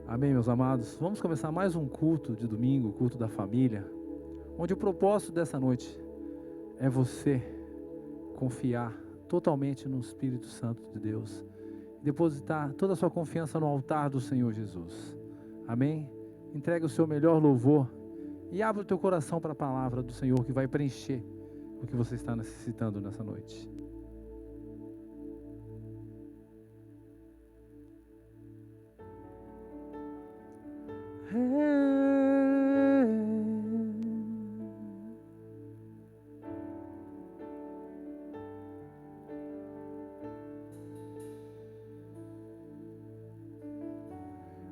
Amém, meus amados? Vamos começar mais um culto de domingo, culto da família, onde o propósito dessa noite é você confiar totalmente no Espírito Santo de Deus, depositar toda a sua confiança no altar do Senhor Jesus. Amém? Entregue o seu melhor louvor e abra o teu coração para a palavra do Senhor que vai preencher o que você está necessitando nessa noite.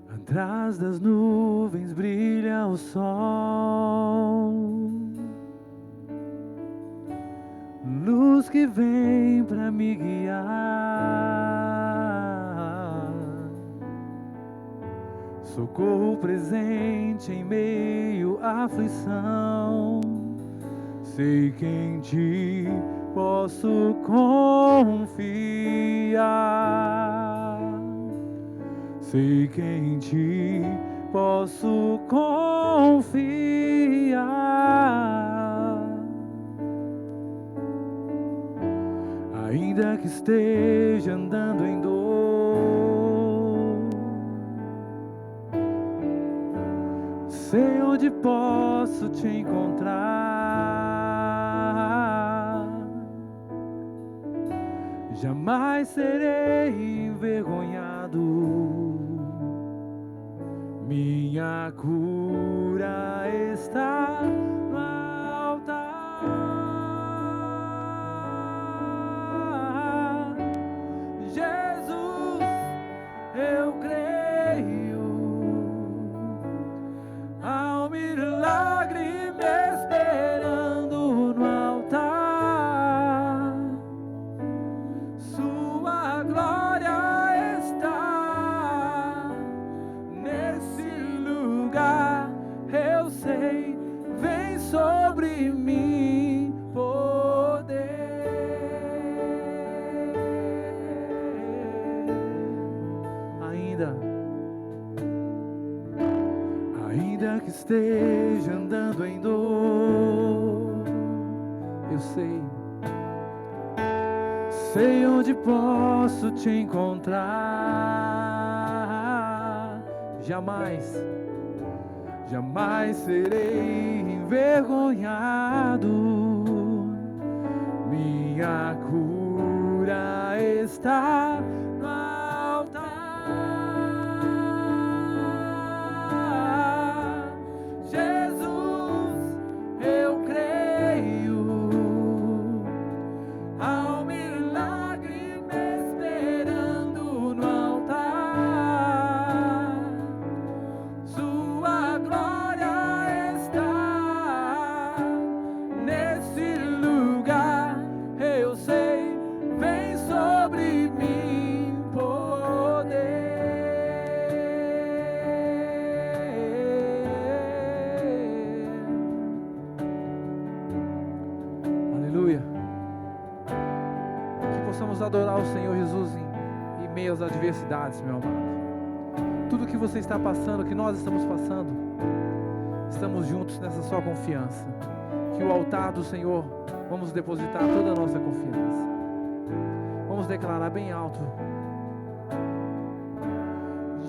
Atrás das nuvens brilha o sol, luz que vem para me guiar. Socorro presente em meio à aflição. Sei que em ti posso confiar. Sei que em ti posso confiar. Ainda que esteja andando em dor, sei onde posso te encontrar. Jamais serei envergonhado. Minha cura está no altar. Jesus, eu creio. Há um milagre me esperando no altar. Sua glória está nesse lugar. Eu sei, vem sobre mim poder. Ainda que esteja andando em dor, eu sei onde posso te encontrar. Jamais serei envergonhado. Minha cura está no altar. Jesus, eu creio. Há um milagre me esperando no altar. Sua glória está nesse lugar. Eu sei, vem sobre mim poder. Aleluia. Que possamos adorar o Senhor Jesus em meio às adversidades, meu amado. Tudo que você está passando, que nós estamos passando, estamos juntos nessa sua confiança. Que o altar do Senhor, vamos depositar toda a nossa confiança. Vamos declarar bem alto.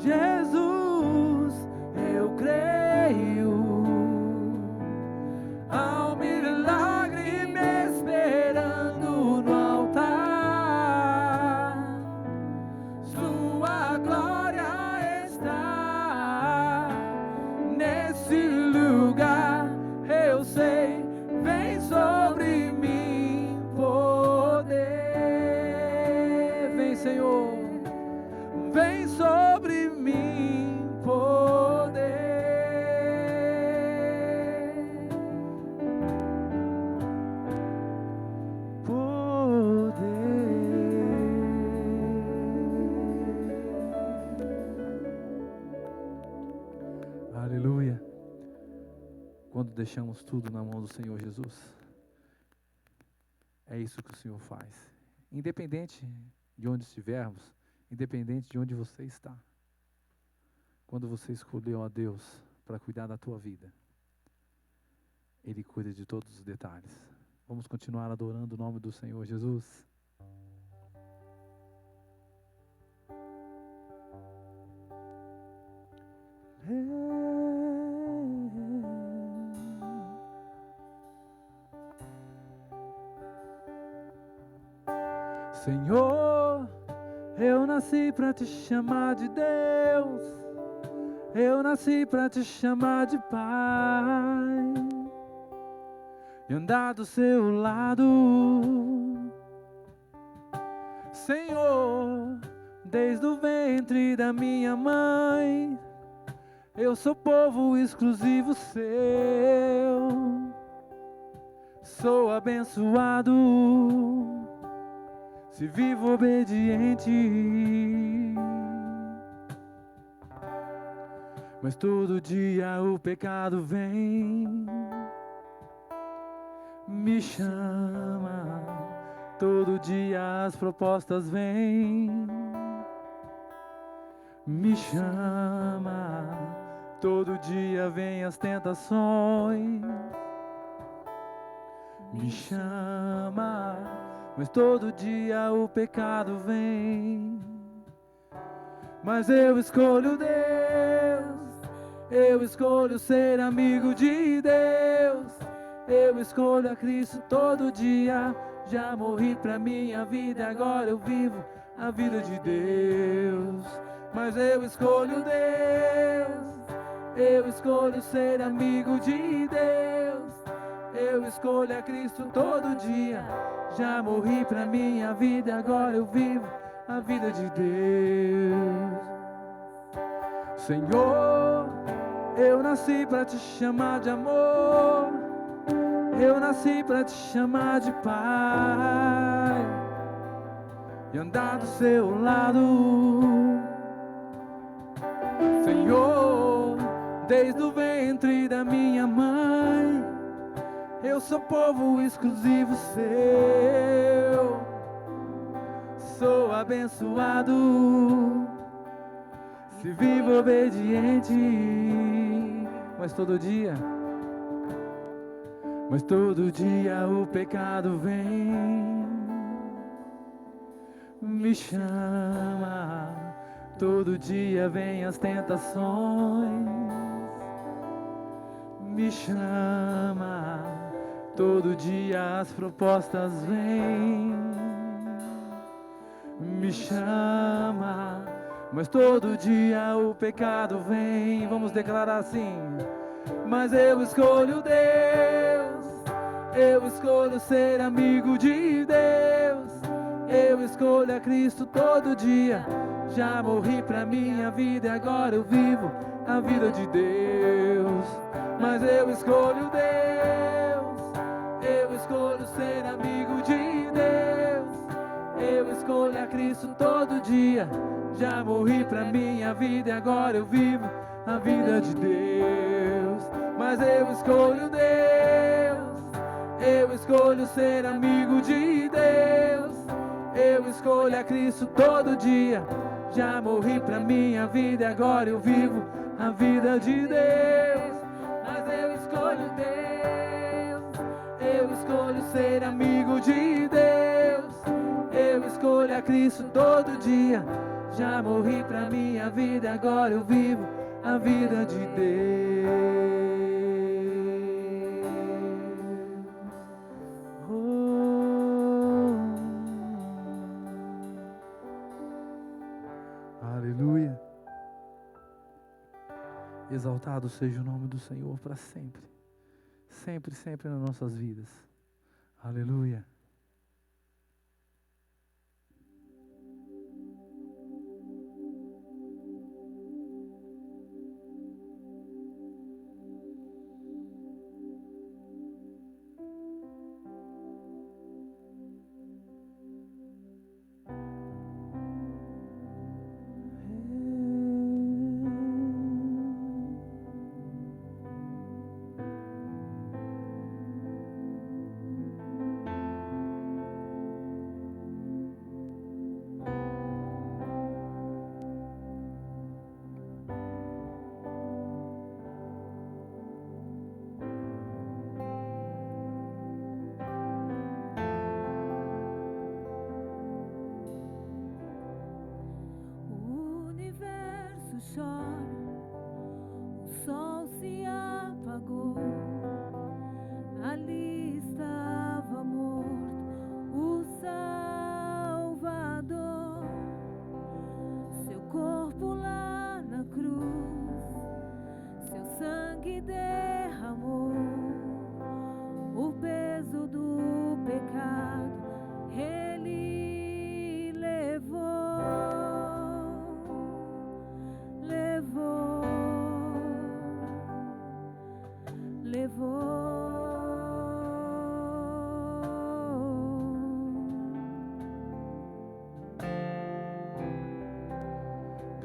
Jesus, eu creio. Há um milagre me esperando no altar. Sua glória está nesse lugar. Eu sei, vem sobre mim poder. Vem, Senhor, vem sobre mim poder. Aleluia. Quando deixamos tudo na mão do Senhor Jesus, é isso que o Senhor faz. Independente de onde estivermos, independente de onde você está. Quando você escolheu a Deus para cuidar da tua vida, Ele cuida de todos os detalhes. Vamos continuar adorando o nome do Senhor Jesus. Senhor, eu nasci para te chamar de Deus, eu nasci para te chamar de Pai, e andar do seu lado. Senhor, desde o ventre da minha mãe, eu sou povo exclusivo seu, sou abençoado se vivo obediente. Mas todo dia o pecado vem, me chama, todo dia as propostas vêm, me chama, todo dia vem as tentações, me chama, mas todo dia o pecado vem. Mas eu escolho Deus, eu escolho ser amigo de Deus, eu escolho a Cristo todo dia. Já morri pra minha vida, agora eu vivo a vida de Deus. Mas eu escolho Deus, eu escolho ser amigo de Deus, eu escolho a Cristo todo dia. Já morri pra minha vida, agora eu vivo a vida de Deus. Senhor, eu nasci pra te chamar de amor, eu nasci pra te chamar de Pai, e andar do seu lado. Senhor, desde o ventre da minha mãe, eu sou povo exclusivo seu, sou abençoado se vivo obediente. Mas todo dia o pecado vem, me chama, todo dia vem as tentações, me chama, todo dia as propostas vêm, me chama, mas todo dia o pecado vem. Vamos declarar assim: mas eu escolho Deus, eu escolho ser amigo de Deus, eu escolho a Cristo todo dia. Já morri pra minha vida e agora eu vivo a vida de Deus. Mas eu escolho Deus, eu escolho ser amigo de Deus, eu escolho a Cristo todo dia. Já morri pra minha vida e agora eu vivo a vida de Deus. Mas eu escolho Deus, eu escolho ser amigo de Deus, eu escolho a Cristo todo dia. Já morri pra minha vida e agora eu vivo a vida de Deus. Mas eu escolho Deus, eu escolho ser amigo de Deus, eu escolho a Cristo todo dia. Já morri pra minha vida, agora eu vivo a vida de Deus. Aleluia. Exaltado seja o nome do Senhor para sempre. Sempre, sempre nas nossas vidas. Aleluia.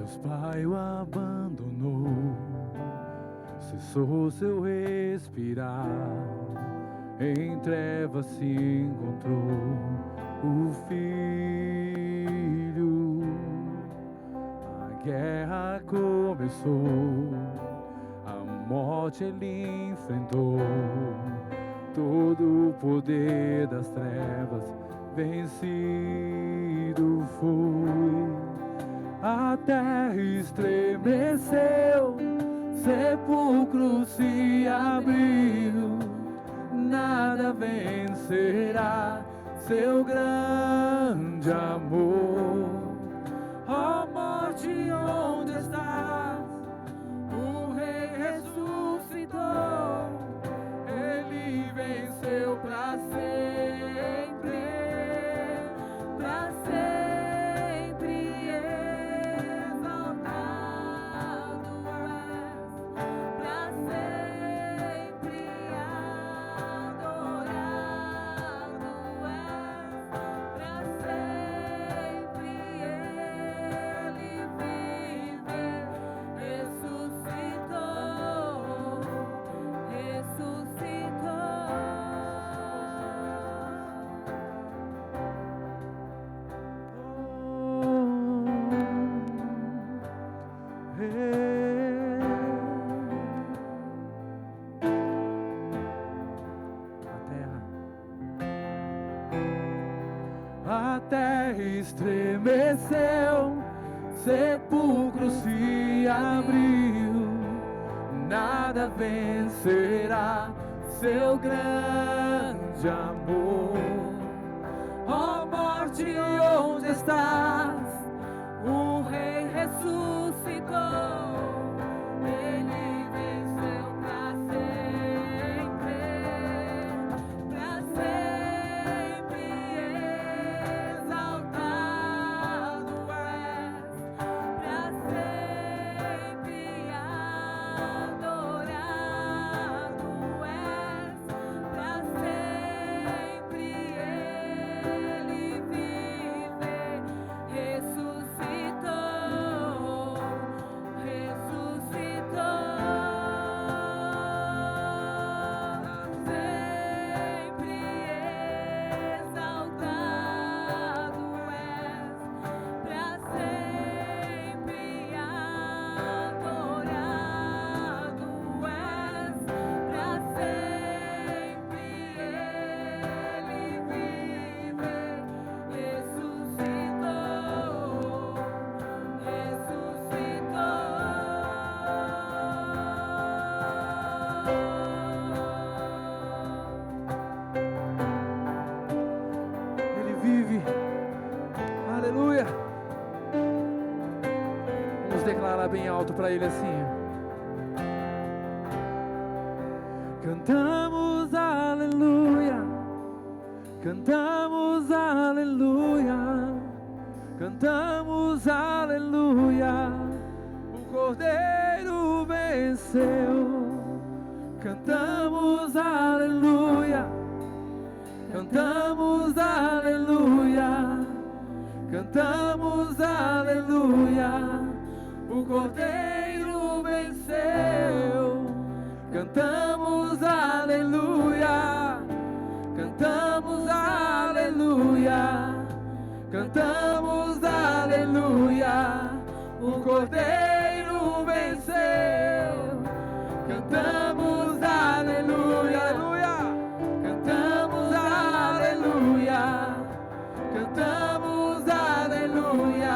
Deus Pai o abandonou, cessou seu respirar, em trevas se encontrou o Filho. A guerra começou, a morte ele enfrentou, todo o poder das trevas vencido foi. A terra estremeceu, sepulcro se abriu, nada vencerá seu grande amor. Ó morte, onde estás? O Rei ressuscitou, ele venceu para sempre, para sempre exaltado és, para sempre adorado és, para sempre ele vive, ressuscitou, ressuscitou. A terra estremeceu, sepulcro se abriu, nada vencerá seu grande amor. Ó morte, onde estás? O Rei ressuscitou, ele venceu para sempre, para sempre exaltado és, para sempre adorado és, para sempre ele vive, ressuscitou, ressuscitou. Sempre exaltado és, para sempre adorado és, para sempre ele vive, ressuscitou, Ele vive, aleluia. Vamos declarar bem alto para Ele assim. Cantamos aleluia, cantamos aleluia, cantamos aleluia. O Cordeiro venceu. Cantamos aleluia, cantamos aleluia, cantamos aleluia. O Cordeiro venceu. Cantamos aleluia, cantamos aleluia, cantamos aleluia. O Cordeiro venceu. Cantamos aleluia, aleluia. Cantamos aleluia, cantamos aleluia.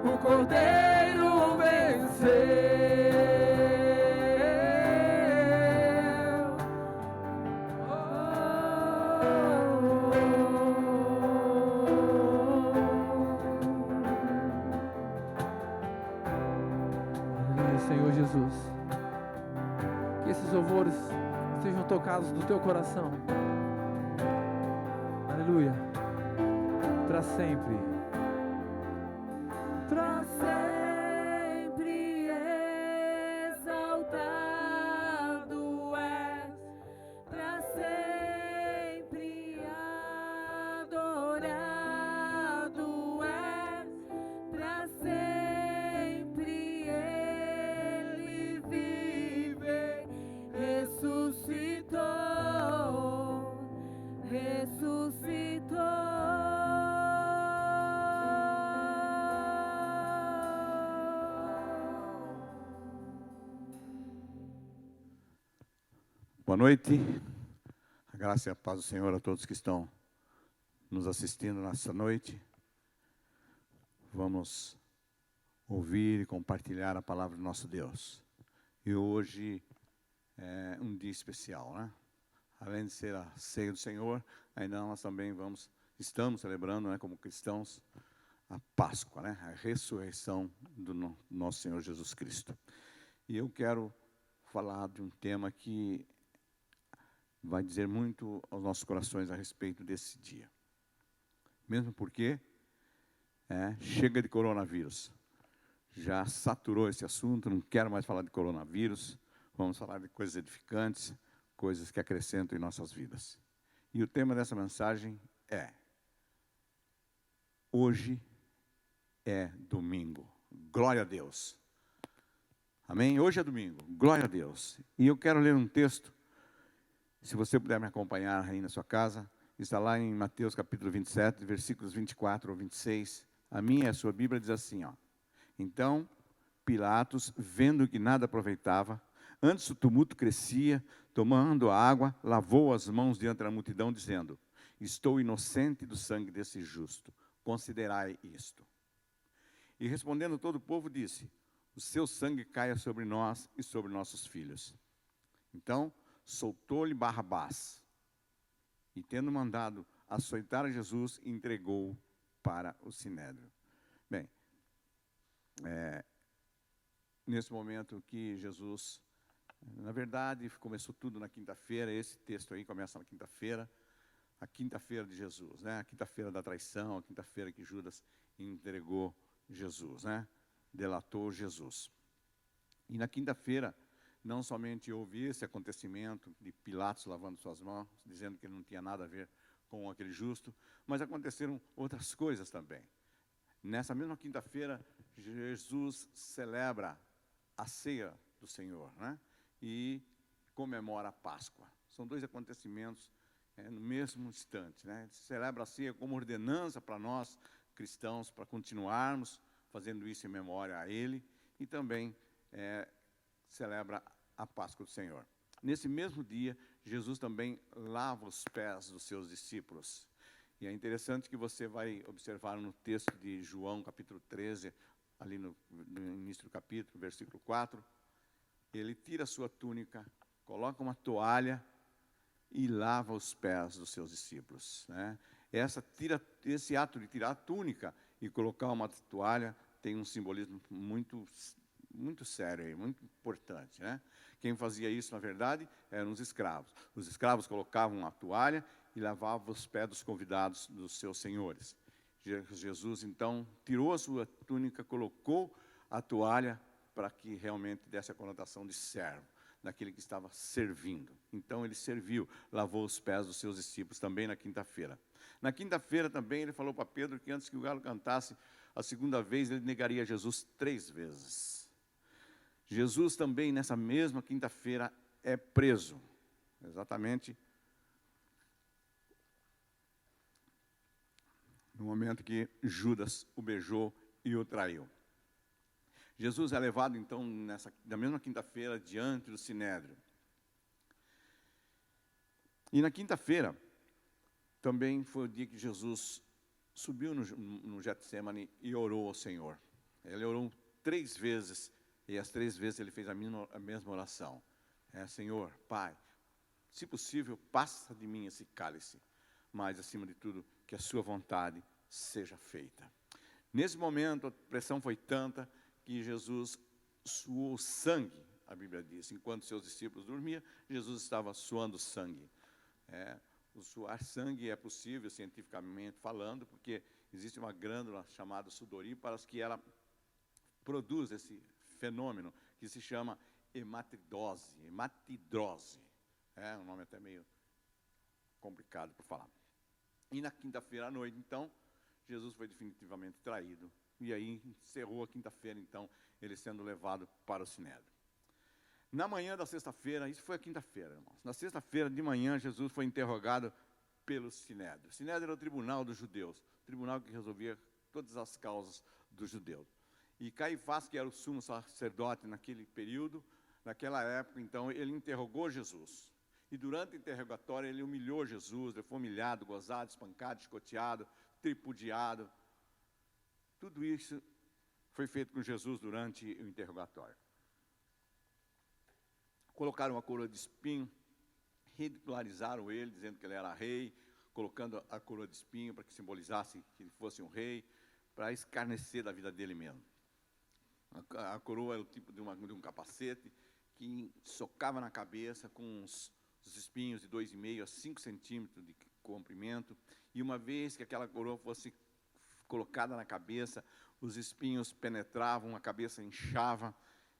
O Cordeiro venceu. Senhor Jesus, que esses louvores sejam tocados do teu coração, aleluia, para sempre, para sempre exaltado és, para sempre adorado és, para sempre Boa noite. A graça e a paz do Senhor a todos que estão nos assistindo nessa noite. Vamos ouvir e compartilhar a palavra do nosso Deus. E hoje é um dia especial, né? Além de ser a ceia do Senhor, ainda nós também estamos celebrando, né, como cristãos, a Páscoa, né? A ressurreição do nosso Senhor Jesus Cristo. E eu quero falar de um tema que vai dizer muito aos nossos corações a respeito desse dia. Mesmo porque chega de coronavírus. Já saturou esse assunto, não quero mais falar de coronavírus. Vamos falar de coisas edificantes, coisas que acrescentam em nossas vidas. E o tema dessa mensagem é: hoje é domingo. Glória a Deus. Amém? Hoje é domingo. Glória a Deus. E eu quero ler um texto. Se você puder me acompanhar aí na sua casa, está lá em Mateus capítulo 27, versículos 24 ao 26. A minha e a sua Bíblia diz assim, ó. Então, Pilatos, vendo que nada aproveitava, antes o tumulto crescia, tomando a água, lavou as mãos diante da multidão, dizendo: estou inocente do sangue desse justo, considerai isto. E respondendo todo o povo, disse: o seu sangue caia sobre nós e sobre nossos filhos. Então, soltou-lhe Barrabás, e tendo mandado açoitar Jesus, entregou-o para o sinédrio. Bem, nesse momento que Jesus, na verdade, começou tudo na quinta-feira. Esse texto aí começa na quinta-feira, a quinta-feira de Jesus, né? A quinta-feira da traição, a quinta-feira que Judas entregou Jesus, né? Delatou Jesus. E na quinta-feira, não somente houve esse acontecimento de Pilatos lavando suas mãos, dizendo que ele não tinha nada a ver com aquele justo, mas aconteceram outras coisas também. Nessa mesma quinta-feira, Jesus celebra a ceia do Senhor, né? E comemora a Páscoa. São dois acontecimentos no mesmo instante, né? Celebra a ceia como ordenança para nós, cristãos, para continuarmos fazendo isso em memória a Ele, e também celebra a Páscoa do Senhor. Nesse mesmo dia, Jesus também lava os pés dos seus discípulos. E é interessante que você vai observar no texto de João, capítulo 13, ali no início do capítulo, versículo 4, ele tira a sua túnica, coloca uma toalha e lava os pés dos seus discípulos, né? Esse ato de tirar a túnica e colocar uma toalha tem um simbolismo muito sério, muito importante, né? Quem fazia isso, na verdade, eram os escravos. Os escravos colocavam uma toalha e lavavam os pés dos convidados dos seus senhores. Jesus, então, tirou a sua túnica, colocou a toalha para que realmente desse a conotação de servo, daquele que estava servindo. Então, ele serviu, lavou os pés dos seus discípulos também na quinta-feira. Na quinta-feira também ele falou para Pedro que antes que o galo cantasse a segunda vez, ele negaria Jesus 3 vezes. Jesus também, nessa mesma quinta-feira, é preso. Exatamente no momento que Judas o beijou e o traiu. Jesus é levado, então, na mesma quinta-feira, diante do sinédrio. E na quinta-feira, também foi o dia que Jesus subiu no Getsemane e orou ao Senhor. Ele orou 3 vezes, e as 3 vezes ele fez a mesma oração. Senhor, Pai, se possível, passa de mim esse cálice, mas, acima de tudo, que a sua vontade seja feita. Nesse momento, a pressão foi tanta que Jesus suou sangue, a Bíblia diz. Enquanto seus discípulos dormiam, Jesus estava suando sangue. O suar sangue é possível, cientificamente falando, porque existe uma glândula chamada sudoríparas que ela produz esse fenômeno que se chama hematidrose. Um nome até meio complicado para falar. E na quinta-feira à noite, então, Jesus foi definitivamente traído. E aí encerrou a quinta-feira, então, ele sendo levado para o sinédrio. Na manhã da sexta-feira, isso foi a quinta-feira, irmãos. Na sexta-feira de manhã, Jesus foi interrogado pelo sinédrio. O sinédrio era o tribunal dos judeus, o tribunal que resolvia todas as causas dos judeus. E Caifás, que era o sumo sacerdote naquele período, naquela época, então, ele interrogou Jesus. E durante o interrogatório ele humilhou Jesus, ele foi humilhado, gozado, espancado, chicoteado, tripudiado. Tudo isso foi feito com Jesus durante o interrogatório. Colocaram uma coroa de espinho, ridicularizaram ele, dizendo que ele era rei, colocando a coroa de espinho para que simbolizasse que ele fosse um rei, para escarnecer da vida dele mesmo. A coroa era o tipo de um capacete que socava na cabeça com os espinhos de 2,5 a 5 centímetros de comprimento, e uma vez que aquela coroa fosse colocada na cabeça, os espinhos penetravam, a cabeça inchava,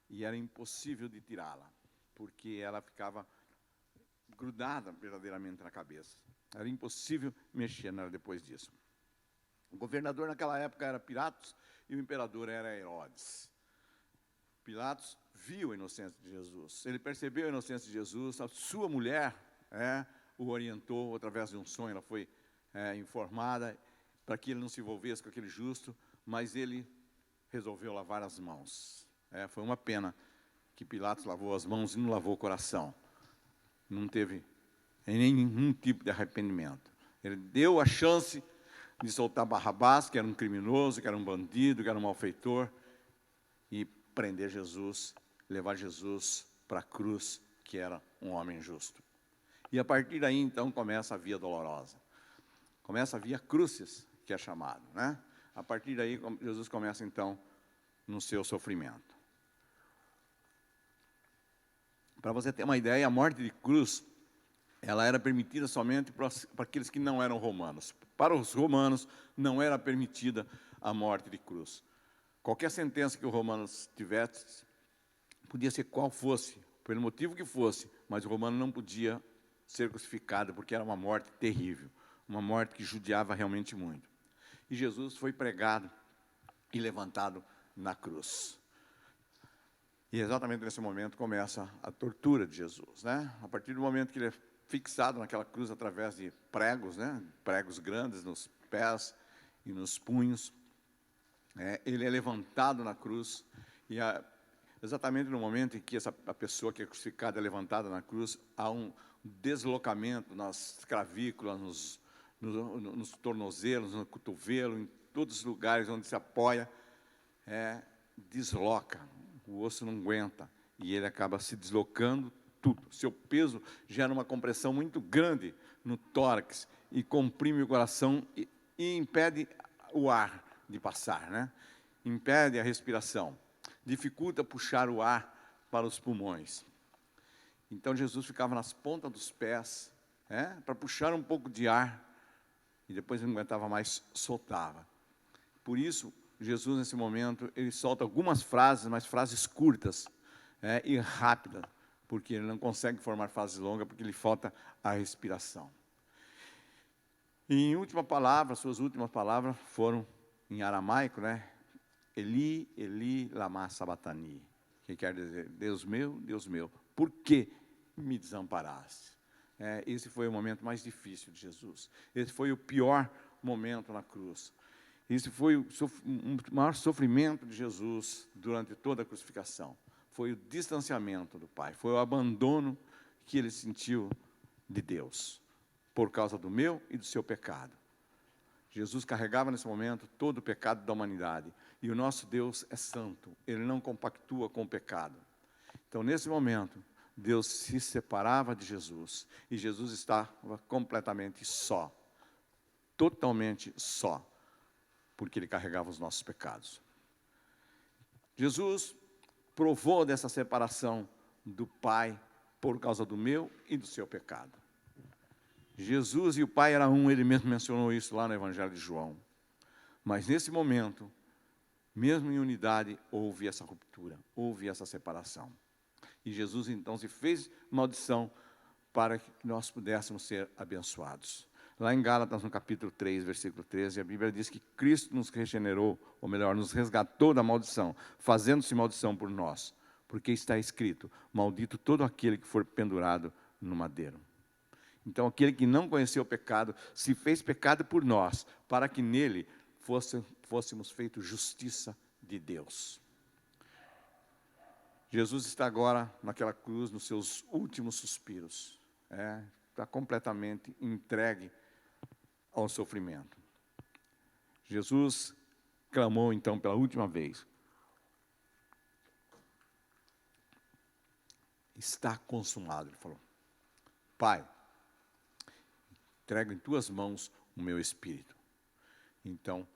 e era impossível de tirá-la, porque ela ficava grudada verdadeiramente na cabeça. Era impossível mexer nela depois disso. O governador naquela época era Pilatos, e o imperador era Herodes. Pilatos viu a inocência de Jesus, ele percebeu a inocência de Jesus, a sua mulher o orientou através de um sonho, ela foi informada para que ele não se envolvesse com aquele justo, mas ele resolveu lavar as mãos. Foi uma pena que Pilatos lavou as mãos e não lavou o coração, não teve nenhum tipo de arrependimento. Ele deu a chance de soltar Barrabás, que era um criminoso, que era um bandido, que era um malfeitor, e prender Jesus, levar Jesus para a cruz, que era um homem justo. E a partir daí, então, começa a via dolorosa. Começa a via crucis, que é chamado, né? A partir daí, Jesus começa, então, no seu sofrimento. Para você ter uma ideia, a morte de cruz, ela era permitida somente para aqueles que não eram romanos. Para os romanos, não era permitida a morte de cruz. Qualquer sentença que os romanos tivessem, podia ser qual fosse, pelo motivo que fosse, mas o romano não podia ser crucificado, porque era uma morte terrível, uma morte que judiava realmente muito. E Jesus foi pregado e levantado na cruz. E exatamente nesse momento começa a tortura de Jesus, né? A partir do momento que ele é fixado naquela cruz através de pregos, né? Pregos grandes nos pés e nos punhos, ele é levantado na cruz, e exatamente no momento em que a pessoa que é crucificada é levantada na cruz, há um deslocamento nas clavículas, nos tornozelos, no cotovelo, em todos os lugares onde se apoia, desloca, o osso não aguenta, e ele acaba se deslocando tudo. Seu peso gera uma compressão muito grande no tórax, e comprime o coração, e impede o ar de passar, né? Impede a respiração, dificulta puxar o ar para os pulmões. Então Jesus ficava nas pontas dos pés, para puxar um pouco de ar, e depois não aguentava mais, soltava. Por isso, Jesus, nesse momento, ele solta algumas frases, mas frases curtas e rápidas, porque ele não consegue formar frases longas, porque lhe falta a respiração. E em última palavra, suas últimas palavras foram em aramaico, né? Eli, Eli, lama sabatani, que quer dizer, Deus meu, por que me desamparaste? Esse foi o momento mais difícil de Jesus. Esse foi o pior momento na cruz. Esse foi o maior sofrimento de Jesus durante toda a crucificação. Foi o distanciamento do Pai, foi o abandono que ele sentiu de Deus, por causa do meu e do seu pecado. Jesus carregava nesse momento todo o pecado da humanidade. E o nosso Deus é santo, ele não compactua com o pecado. Então, nesse momento, Deus se separava de Jesus, e Jesus estava completamente só, totalmente só, porque ele carregava os nossos pecados. Jesus provou dessa separação do Pai por causa do meu e do seu pecado. Jesus e o Pai eram um, ele mesmo mencionou isso lá no Evangelho de João. Mas nesse momento, mesmo em unidade, houve essa ruptura, houve essa separação. E Jesus então se fez maldição para que nós pudéssemos ser abençoados. Lá em Gálatas, no capítulo 3, versículo 13, a Bíblia diz que Cristo nos regenerou, ou melhor, nos resgatou da maldição, fazendo-se maldição por nós, porque está escrito, maldito todo aquele que for pendurado no madeiro. Então, aquele que não conheceu o pecado, se fez pecado por nós, para que nele fôssemos feitos justiça de Deus. Jesus está agora naquela cruz, nos seus últimos suspiros. Está completamente entregue ao sofrimento. Jesus clamou então pela última vez: está consumado. Ele falou: Pai, entrego em tuas mãos o meu espírito. Então,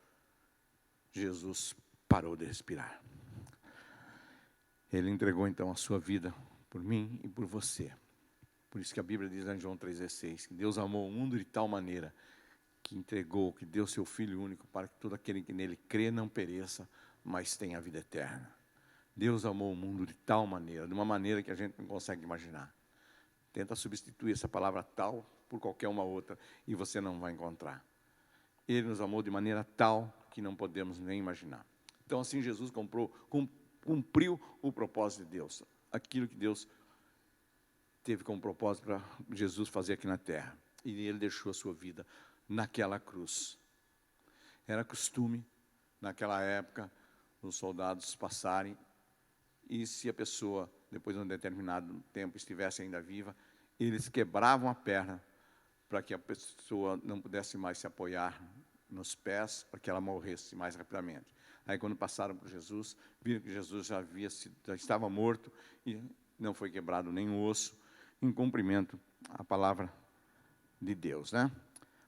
Jesus parou de respirar. Ele entregou então a sua vida por mim e por você. Por isso que a Bíblia diz em João 3,16, que Deus amou o mundo de tal maneira que entregou, que deu seu Filho único para que todo aquele que nele crê não pereça, mas tenha a vida eterna. Deus amou o mundo de tal maneira, de uma maneira que a gente não consegue imaginar. Tenta substituir essa palavra tal por qualquer uma outra e você não vai encontrar. Ele nos amou de maneira tal que não podemos nem imaginar. Então assim Jesus cumpriu o propósito de Deus. Aquilo que Deus teve como propósito para Jesus fazer aqui na terra. E ele deixou a sua vida naquela cruz. Era costume, naquela época, os soldados passarem, e se a pessoa, depois de um determinado tempo, estivesse ainda viva, eles quebravam a perna para que a pessoa não pudesse mais se apoiar nos pés, para que ela morresse mais rapidamente. Aí, quando passaram por Jesus, viram que Jesus já estava morto e não foi quebrado nenhum osso, em cumprimento à palavra de Deus, né?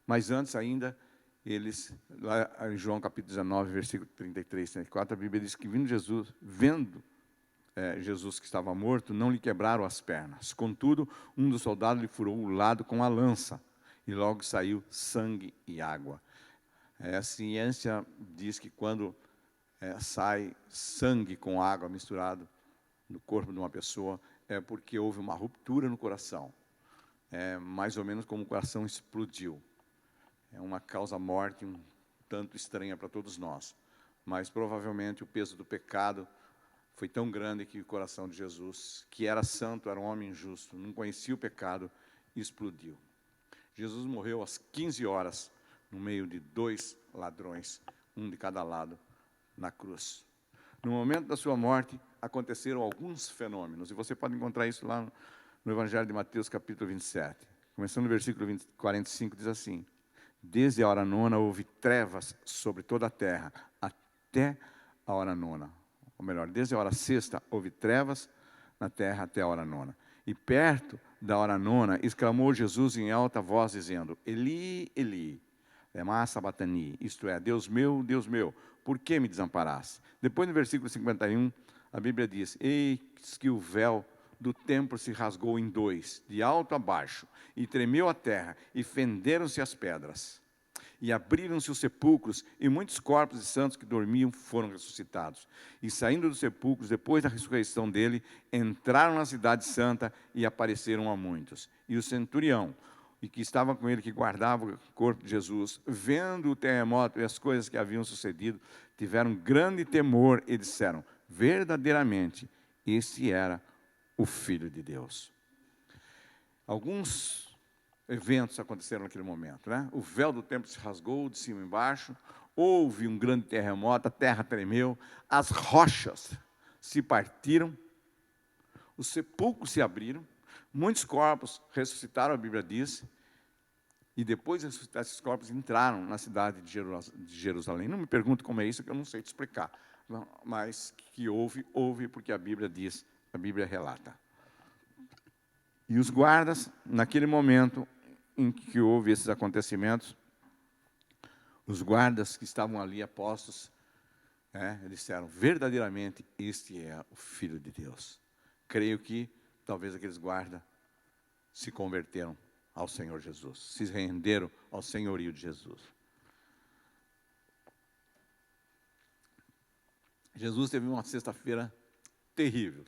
Mas antes ainda, eles, lá em João capítulo 19, versículo 33, 34, a Bíblia diz que vendo Jesus que estava morto, não lhe quebraram as pernas. Contudo, um dos soldados lhe furou o lado com a lança, e logo saiu sangue e água. A ciência diz que quando sai sangue com água misturado no corpo de uma pessoa, é porque houve uma ruptura no coração. É mais ou menos como o coração explodiu. É uma causa-morte um tanto estranha para todos nós. Mas provavelmente o peso do pecado foi tão grande que o coração de Jesus, que era santo, era um homem justo, não conhecia o pecado, explodiu. Jesus morreu às 15 horas, no meio de 2 ladrões, um de cada lado, na cruz. No momento da sua morte, aconteceram alguns fenômenos, e você pode encontrar isso lá no Evangelho de Mateus, capítulo 27. Começando no versículo 45, diz assim: desde a hora nona houve trevas sobre toda a terra, até a hora nona. Ou melhor, desde a hora sexta houve trevas na terra até a hora nona. E perto da hora nona, exclamou Jesus em alta voz, dizendo: Eli, Eli, lema sabatani, isto é, Deus meu, por que me desamparaste? Depois no versículo 51, a Bíblia diz: eis que o véu do templo se rasgou em 2, de alto a baixo, e tremeu a terra, e fenderam-se as pedras. E abriram-se os sepulcros, e muitos corpos de santos que dormiam foram ressuscitados. E saindo dos sepulcros, depois da ressurreição dele, entraram na cidade santa e apareceram a muitos. E o centurião, e que estava com ele, que guardava o corpo de Jesus, vendo o terremoto e as coisas que haviam sucedido, tiveram grande temor e disseram: verdadeiramente, este era o Filho de Deus. Alguns eventos aconteceram naquele momento, né? O véu do templo se rasgou de cima e embaixo, houve um grande terremoto, a terra tremeu, as rochas se partiram, os sepulcros se abriram, muitos corpos ressuscitaram, a Bíblia diz, e depois de ressuscitar esses corpos, entraram na cidade de Jerusalém. Não me pergunte como é isso, que eu não sei te explicar, mas que houve porque a Bíblia diz, a Bíblia relata. E os guardas, naquele momento em que houve esses acontecimentos, os guardas que estavam ali apostos, eles disseram: verdadeiramente, este é o Filho de Deus. Creio que talvez aqueles guardas se converteram ao Senhor Jesus, se renderam ao senhorio de Jesus. Jesus teve uma sexta-feira terrível,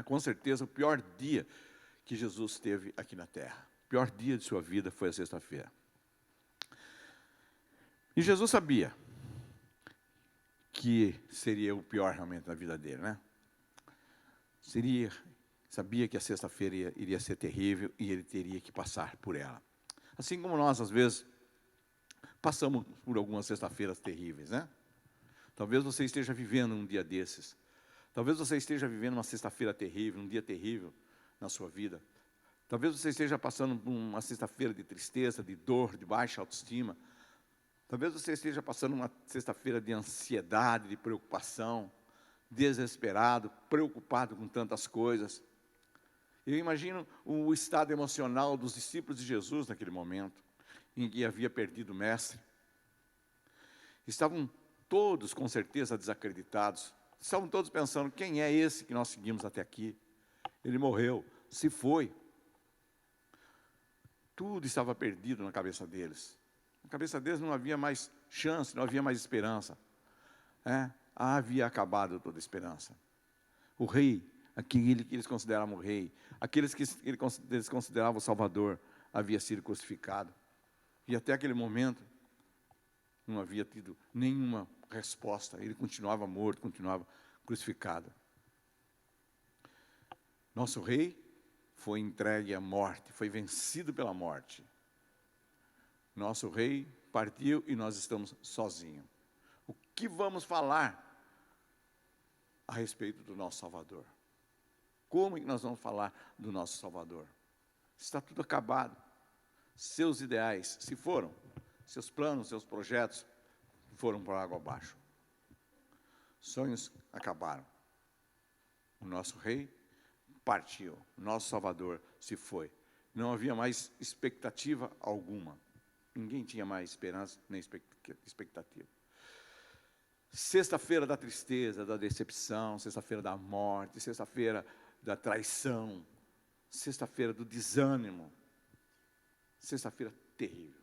com certeza o pior dia que Jesus teve aqui na terra. O pior dia de sua vida foi a sexta-feira. E Jesus sabia que seria o pior realmente da vida dele, né? Sabia que a sexta-feira iria ser terrível e ele teria que passar por ela. Assim como nós, às vezes, passamos por algumas sexta-feiras terríveis, né? Talvez você esteja vivendo um dia desses. Talvez você esteja vivendo uma sexta-feira terrível, um dia terrível na sua vida. Talvez você esteja passando por uma sexta-feira de tristeza, de dor, de baixa autoestima. Talvez você esteja passando uma sexta-feira de ansiedade, de preocupação, desesperado, preocupado com tantas coisas. Eu imagino o estado emocional dos discípulos de Jesus naquele momento, em que havia perdido o mestre. Estavam todos, com certeza, desacreditados. Estavam todos pensando, quem é esse que nós seguimos até aqui? Ele morreu, se foi. Tudo estava perdido na cabeça deles. Na cabeça deles não havia mais chance, não havia mais esperança. Havia acabado toda a esperança. O rei, aquele que eles consideravam o rei, aqueles que eles consideravam o Salvador, havia sido crucificado. E até aquele momento, não havia tido nenhuma resposta. Ele continuava morto, continuava crucificado. Nosso rei foi entregue à morte, foi vencido pela morte. Nosso rei partiu e nós estamos sozinhos. O que vamos falar a respeito do nosso Salvador? Como que nós vamos falar do nosso Salvador? Está tudo acabado. Seus ideais se foram. Seus planos, seus projetos foram por água abaixo. Sonhos acabaram. O nosso rei partiu. Nosso Salvador se foi. Não havia mais expectativa alguma. Ninguém tinha mais esperança nem expectativa. Sexta-feira da tristeza, da decepção, sexta-feira da morte, sexta-feira da traição, sexta-feira do desânimo, sexta-feira terrível.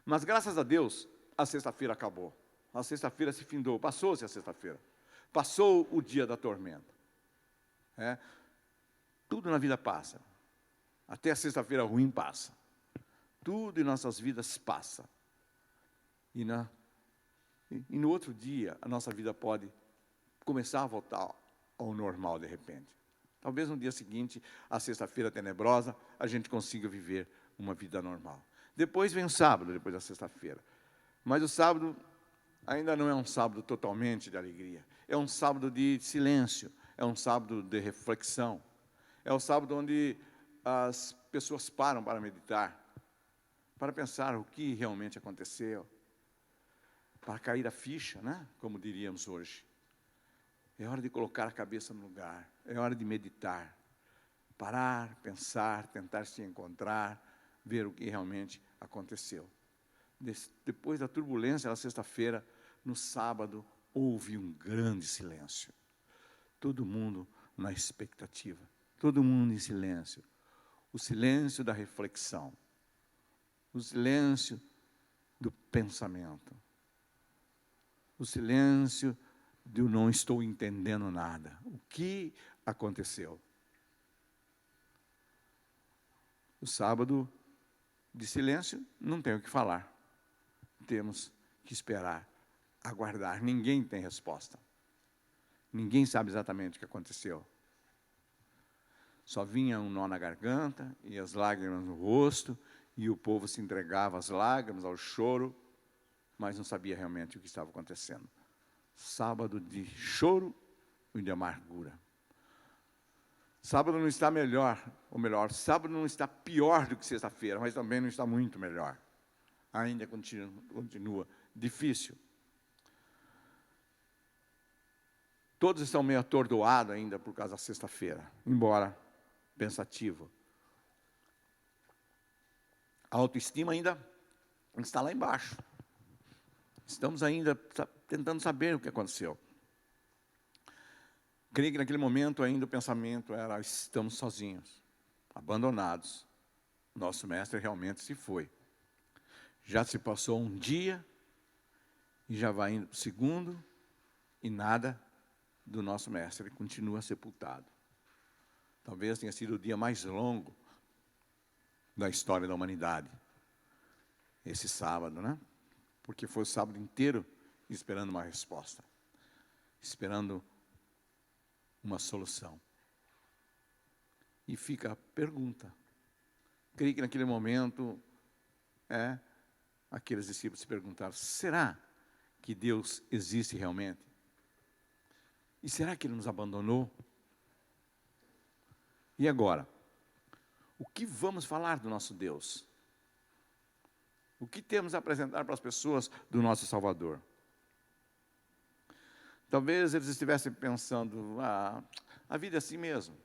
Mas graças a Deus, a sexta-feira acabou. A sexta-feira se findou, passou-se a sexta-feira. Passou o dia da tormenta. Tudo na vida passa. Até a sexta-feira ruim passa. Tudo em nossas vidas passa. E no outro dia, a nossa vida pode começar a voltar ao normal de repente. Talvez no dia seguinte, a sexta-feira tenebrosa, a gente consiga viver uma vida normal. Depois vem o sábado, depois da sexta-feira. Mas o sábado ainda não é um sábado totalmente de alegria. É um sábado de silêncio, é um sábado de reflexão. É um sábado onde as pessoas param para meditar, para pensar o que realmente aconteceu, para cair a ficha, como diríamos hoje. É hora de colocar a cabeça no lugar, é hora de meditar, parar, pensar, tentar se encontrar, ver o que realmente aconteceu. Depois da turbulência da sexta-feira, no sábado, houve um grande silêncio. Todo mundo na expectativa, todo mundo em silêncio. O silêncio da reflexão, o silêncio do pensamento, o silêncio de eu não estou entendendo nada. O que aconteceu? O sábado de silêncio, não tem o que falar. Temos que esperar, aguardar. Ninguém tem resposta. Ninguém sabe exatamente o que aconteceu. Só vinha um nó na garganta e as lágrimas no rosto, e o povo se entregava às lágrimas, ao choro, mas não sabia realmente o que estava acontecendo. Sábado de choro e de amargura. Sábado não está melhor, ou melhor, sábado não está pior do que sexta-feira, mas também não está muito melhor. Ainda continua difícil. Todos estão meio atordoados ainda por causa da sexta-feira, embora pensativo. A autoestima ainda está lá embaixo. Estamos ainda tentando saber o que aconteceu. Creio que naquele momento ainda o pensamento era, estamos sozinhos, abandonados. Nosso mestre realmente se foi. Já se passou um dia, e já vai indo para o segundo, e nada do nosso mestre, ele continua sepultado. Talvez tenha sido o dia mais longo da história da humanidade, esse sábado, Porque foi o sábado inteiro esperando uma resposta, esperando uma solução. E fica a pergunta. Creio que naquele momento, aqueles discípulos se perguntaram, será que Deus existe realmente? E será que Ele nos abandonou? E agora? O que vamos falar do nosso Deus? O que temos a apresentar para as pessoas do nosso Salvador? Talvez eles estivessem pensando, a vida é assim mesmo.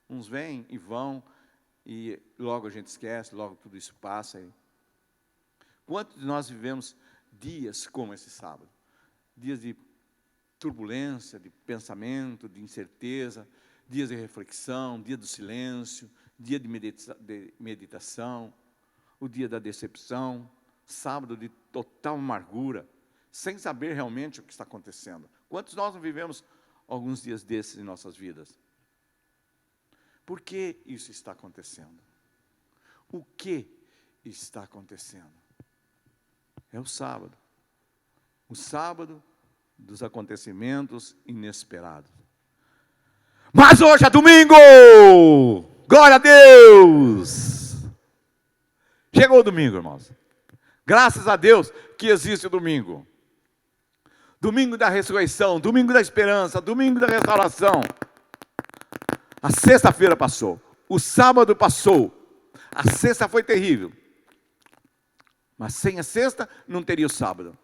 Uns vêm e vão, e logo a gente esquece, logo tudo isso passa. Quantos de nós vivemos dias como esse sábado? Dias de turbulência, de pensamento, de incerteza, dias de reflexão, dia do silêncio, dia de meditação, o dia da decepção, sábado de total amargura, sem saber realmente o que está acontecendo. Quantos de nós não vivemos alguns dias desses em nossas vidas? Por que isso está acontecendo? O que está acontecendo? É o sábado. O sábado dos acontecimentos inesperados. Mas hoje é domingo! Glória a Deus! Chegou o domingo, irmãos. Graças a Deus que existe o domingo. Domingo da ressurreição, domingo da esperança, domingo da restauração. A sexta-feira passou, o sábado passou, a sexta foi terrível. Mas sem a sexta, não teria o sábado.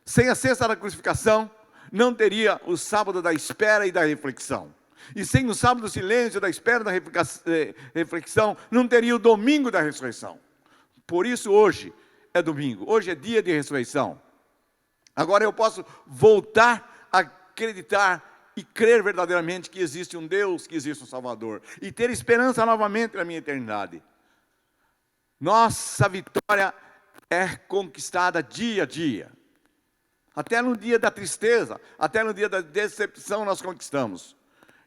Sem a sexta da crucificação, não teria o sábado da espera e da reflexão. E sem o sábado do silêncio, da espera e da reflexão, não teria o domingo da ressurreição. Por isso hoje é domingo, hoje é dia de ressurreição. Agora eu posso voltar a acreditar e crer verdadeiramente que existe um Deus, que existe um Salvador. E ter esperança novamente na minha eternidade. Nossa vitória é conquistada dia a dia. Até no dia da tristeza, até no dia da decepção nós conquistamos.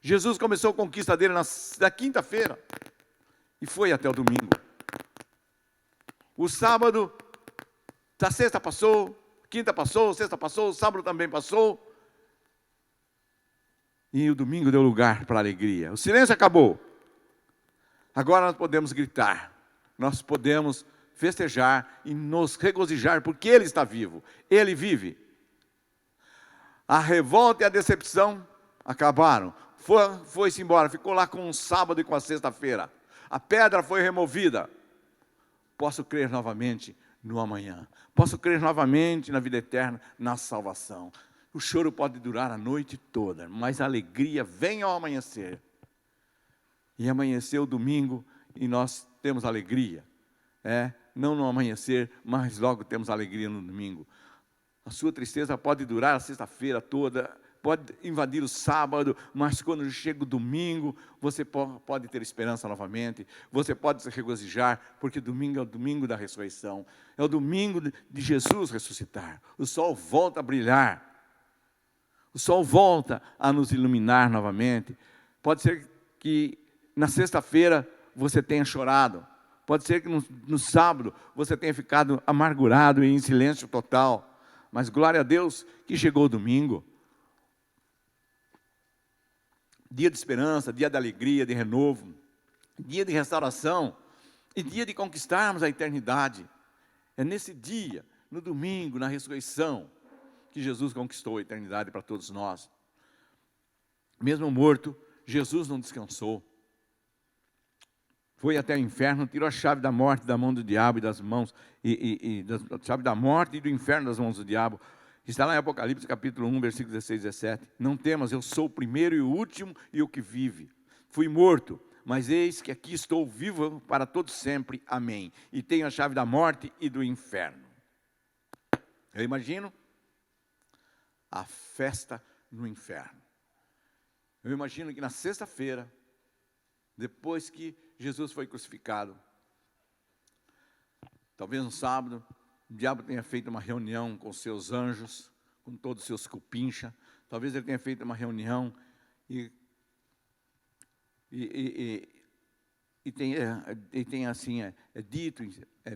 Jesus começou a conquista dele na quinta-feira e foi até o domingo. O sábado, da sexta passou, quinta passou, sexta passou, sábado também passou. E o domingo deu lugar para a alegria. O silêncio acabou. Agora nós podemos gritar, nós podemos festejar e nos regozijar, porque Ele está vivo, Ele vive. A revolta e a decepção acabaram. Foi-se embora, ficou lá com o sábado e com a sexta-feira. A pedra foi removida. Posso crer novamente no amanhã. Posso crer novamente na vida eterna, na salvação. O choro pode durar a noite toda, mas a alegria vem ao amanhecer. E amanheceu o domingo e nós temos alegria. Não no amanhecer, mas logo temos alegria no domingo. A sua tristeza pode durar a sexta-feira toda, pode invadir o sábado, mas quando chega o domingo, você pode ter esperança novamente, você pode se regozijar, porque domingo é o domingo da ressurreição, é o domingo de Jesus ressuscitar. O sol volta a brilhar, o sol volta a nos iluminar novamente. Pode ser que na sexta-feira você tenha chorado, pode ser que no sábado você tenha ficado amargurado e em silêncio total, mas glória a Deus que chegou o domingo. Dia de esperança, dia de alegria, de renovo, dia de restauração e dia de conquistarmos a eternidade. É nesse dia, no domingo, na ressurreição, que Jesus conquistou a eternidade para todos nós. Mesmo morto, Jesus não descansou. Foi até o inferno, tirou a chave da morte da mão do diabo e das mãos, a chave da morte e do inferno das mãos do diabo. Está lá em Apocalipse capítulo 1, versículos 16 e 17. Não temas, eu sou o primeiro e o último e o que vive. Fui morto, mas eis que aqui estou vivo para todo sempre. Amém. E tenho a chave da morte e do inferno. Eu imagino a festa no inferno. Eu imagino que na sexta-feira, depois que Jesus foi crucificado, talvez no sábado, o diabo tenha feito uma reunião com seus anjos, com todos os seus cupincha. Talvez ele tenha feito uma reunião e tenha assim, dito,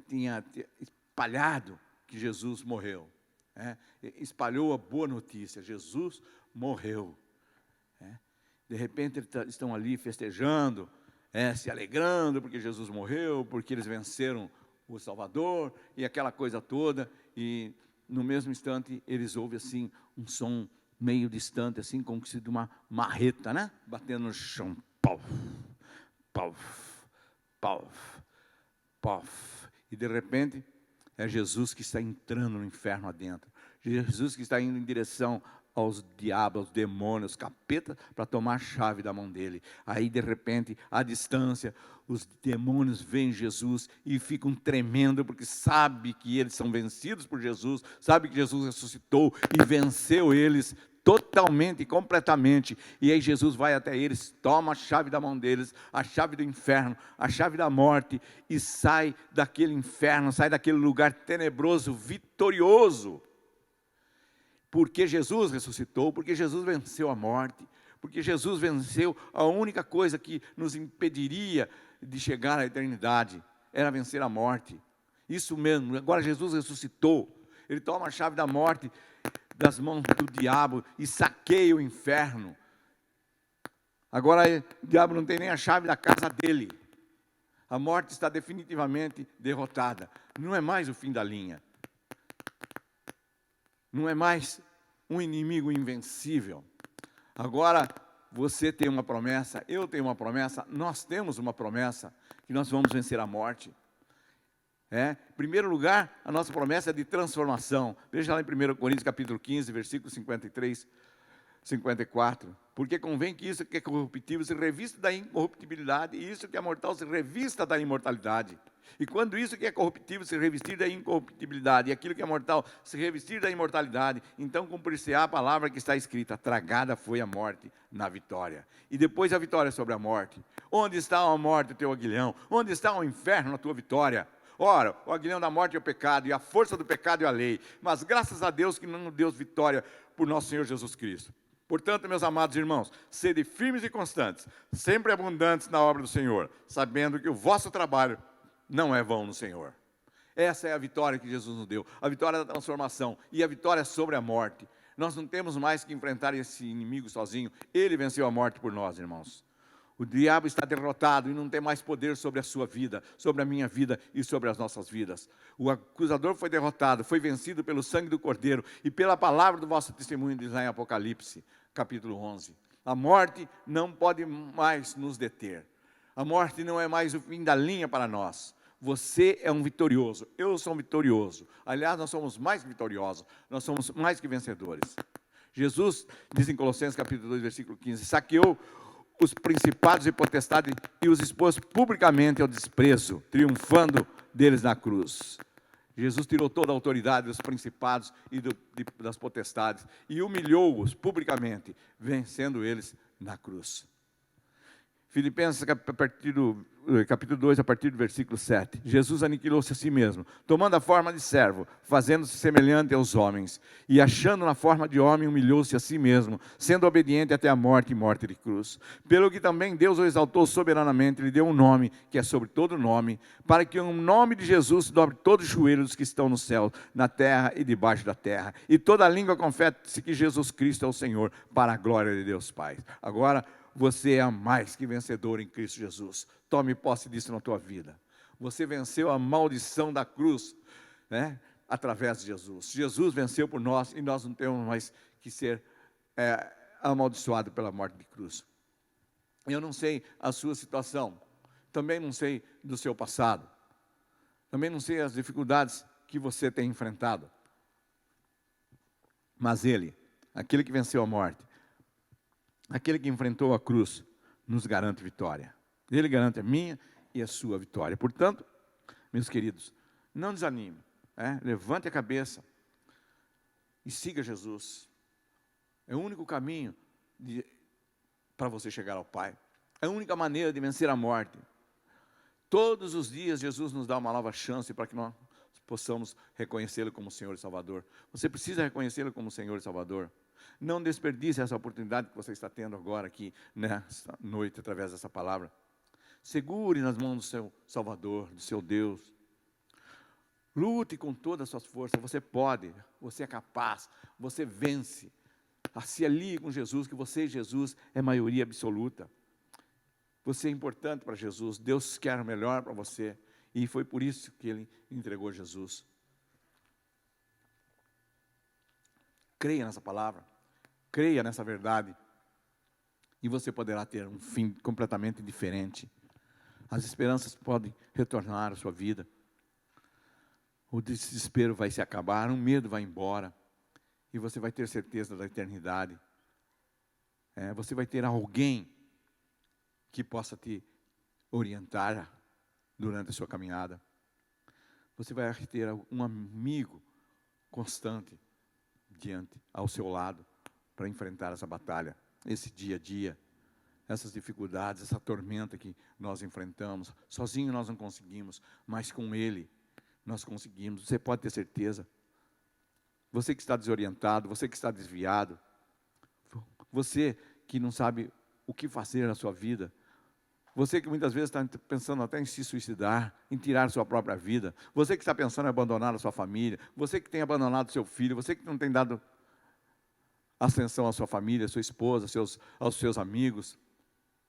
tenha espalhado que Jesus morreu. Espalhou a boa notícia, Jesus morreu. De repente eles estão ali festejando, se alegrando porque Jesus morreu, porque eles venceram o Salvador e aquela coisa toda, e no mesmo instante eles ouvem assim um som meio distante, assim como se de uma marreta, batendo no chão, pau, pau, Pof, pof. E de repente, é Jesus que está entrando no inferno adentro. Jesus que está indo em direção aos diabos, aos demônios, capeta, para tomar a chave da mão dele. Aí, de repente, à distância, os demônios veem Jesus e ficam tremendo, porque sabe que eles são vencidos por Jesus, sabe que Jesus ressuscitou e venceu eles totalmente e completamente. E aí Jesus vai até eles, toma a chave da mão deles, a chave do inferno, a chave da morte, e sai daquele inferno, sai daquele lugar tenebroso, vitorioso. Porque Jesus ressuscitou, porque Jesus venceu a morte, porque Jesus venceu a única coisa que nos impediria de chegar à eternidade, era vencer a morte. Isso mesmo, agora Jesus ressuscitou, ele toma a chave da morte das mãos do diabo e saqueia o inferno. Agora o diabo não tem nem a chave da casa dele. A morte está definitivamente derrotada. Não é mais o fim da linha. Não é mais um inimigo invencível. Agora você tem uma promessa, eu tenho uma promessa, nós temos uma promessa, que nós vamos vencer a morte. Em primeiro lugar, a nossa promessa é de transformação. Veja lá em 1 Coríntios capítulo 15, versículos 53, 54. Porque convém que isso que é corruptível se revista da incorruptibilidade, e isso que é mortal se revista da imortalidade. E quando isso que é corruptível se revestir da incorruptibilidade, e aquilo que é mortal se revestir da imortalidade, então cumprir-se-á a palavra que está escrita: tragada foi a morte na vitória. E depois a vitória sobre a morte. Onde está a morte, o teu aguilhão? Onde está o inferno, a tua vitória? Ora, o aguilhão da morte é o pecado, e a força do pecado é a lei. Mas graças a Deus que não nos deu vitória por nosso Senhor Jesus Cristo. Portanto, meus amados irmãos, sede firmes e constantes, sempre abundantes na obra do Senhor, sabendo que o vosso trabalho não é vão no Senhor. Essa é a vitória que Jesus nos deu, a vitória da transformação e a vitória sobre a morte. Nós não temos mais que enfrentar esse inimigo sozinho, ele venceu a morte por nós, irmãos. O diabo está derrotado e não tem mais poder sobre a sua vida, sobre a minha vida e sobre as nossas vidas. O acusador foi derrotado, foi vencido pelo sangue do Cordeiro e pela palavra do vosso testemunho, diz lá em Apocalipse, capítulo 11. A morte não pode mais nos deter. A morte não é mais o fim da linha para nós. Você é um vitorioso, eu sou um vitorioso. Aliás, nós somos mais que vitoriosos, nós somos mais que vencedores. Jesus, diz em Colossenses capítulo 2, versículo 15, saqueou os principados e potestades e os expôs publicamente ao desprezo, triunfando deles na cruz. Jesus tirou toda a autoridade dos principados e das potestades e humilhou-os publicamente, vencendo eles na cruz. Filipenses capítulo 2, a partir do versículo 7. Jesus aniquilou-se a si mesmo, tomando a forma de servo, fazendo-se semelhante aos homens, e achando na forma de homem, humilhou-se a si mesmo, sendo obediente até a morte e morte de cruz. Pelo que também Deus o exaltou soberanamente, lhe deu um nome, que é sobre todo nome, para que o nome de Jesus dobre todos os joelhos dos que estão no céu, na terra e debaixo da terra, e toda língua confesse que Jesus Cristo é o Senhor, para a glória de Deus Pai. Agora, você é mais que vencedor em Cristo Jesus. Tome posse disso na tua vida. Você venceu a maldição da cruz, através de Jesus. Jesus venceu por nós e nós não temos mais que ser amaldiçoados pela morte de cruz. Eu não sei a sua situação, também não sei do seu passado, também não sei as dificuldades que você tem enfrentado. Mas Ele, aquele que venceu a morte, aquele que enfrentou a cruz, nos garante vitória. Ele garante a minha e a sua vitória. Portanto, meus queridos, não desanime. Levante a cabeça e siga Jesus. É o único caminho para você chegar ao Pai. É a única maneira de vencer a morte. Todos os dias Jesus nos dá uma nova chance para que nós possamos reconhecê-lo como Senhor e Salvador. Você precisa reconhecê-lo como Senhor e Salvador. Não desperdice essa oportunidade que você está tendo agora aqui, nesta noite, através dessa palavra. Segure nas mãos do seu Salvador, do seu Deus. Lute com todas as suas forças. Você pode, você é capaz, você vence. Se alie com Jesus, que você e Jesus é maioria absoluta. Você é importante para Jesus. Deus quer o melhor para você. E foi por isso que Ele entregou Jesus. Creia nessa palavra. Creia nessa verdade. E você poderá ter um fim completamente diferente. As esperanças podem retornar à sua vida. O desespero vai se acabar, o medo vai embora. E você vai ter certeza da eternidade. Você vai ter alguém que possa te orientar durante a sua caminhada. Você vai ter um amigo constante ao seu lado para enfrentar essa batalha, esse dia a dia, essas dificuldades, essa tormenta que nós enfrentamos. Sozinho nós não conseguimos, mas com Ele nós conseguimos. Você pode ter certeza. Você que está desorientado, você que está desviado, você que não sabe o que fazer na sua vida, você que muitas vezes está pensando até em se suicidar, em tirar sua própria vida, você que está pensando em abandonar a sua família, você que tem abandonado seu filho, você que não tem dado atenção à sua família, à sua esposa, aos seus amigos,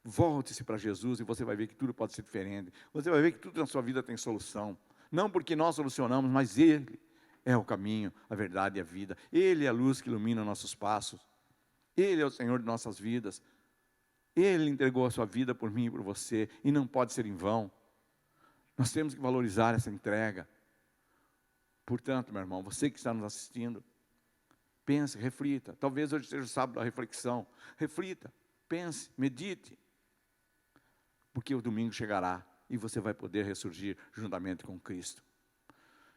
volte-se para Jesus e você vai ver que tudo pode ser diferente. Você vai ver que tudo na sua vida tem solução. Não porque nós solucionamos, mas Ele é o caminho, a verdade e a vida. Ele é a luz que ilumina nossos passos. Ele é o Senhor de nossas vidas. Ele entregou a sua vida por mim e por você, e não pode ser em vão. Nós temos que valorizar essa entrega. Portanto, meu irmão, você que está nos assistindo, pense, reflita. Talvez hoje seja o sábado da reflexão. Reflita, pense, medite. Porque o domingo chegará e você vai poder ressurgir juntamente com Cristo.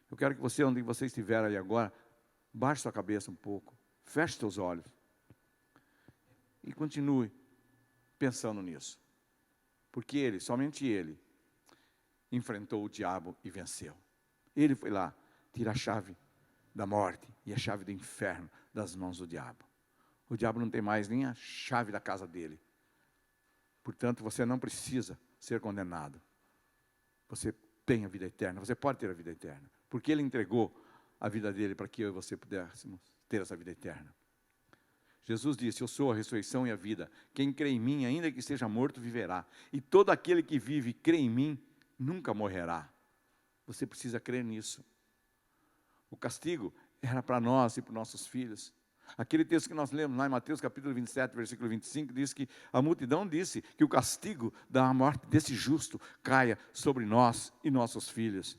Eu quero que você, onde você estiver aí agora, baixe sua cabeça um pouco, feche seus olhos e continue pensando nisso. Porque Ele, somente Ele, enfrentou o diabo e venceu. Ele foi lá tirar a chave da morte e a chave do inferno das mãos do diabo. O diabo não tem mais nem a chave da casa dele. Portanto, você não precisa ser condenado. Você tem a vida eterna, você pode ter a vida eterna. Porque Ele entregou a vida dele para que eu e você pudéssemos ter essa vida eterna. Jesus disse: eu sou a ressurreição e a vida. Quem crê em mim, ainda que esteja morto, viverá. E todo aquele que vive e crê em mim, nunca morrerá. Você precisa crer nisso. O castigo era para nós e para os nossos filhos. Aquele texto que nós lemos lá em Mateus capítulo 27, versículo 25, diz que a multidão disse que o castigo da morte desse justo caia sobre nós e nossos filhos.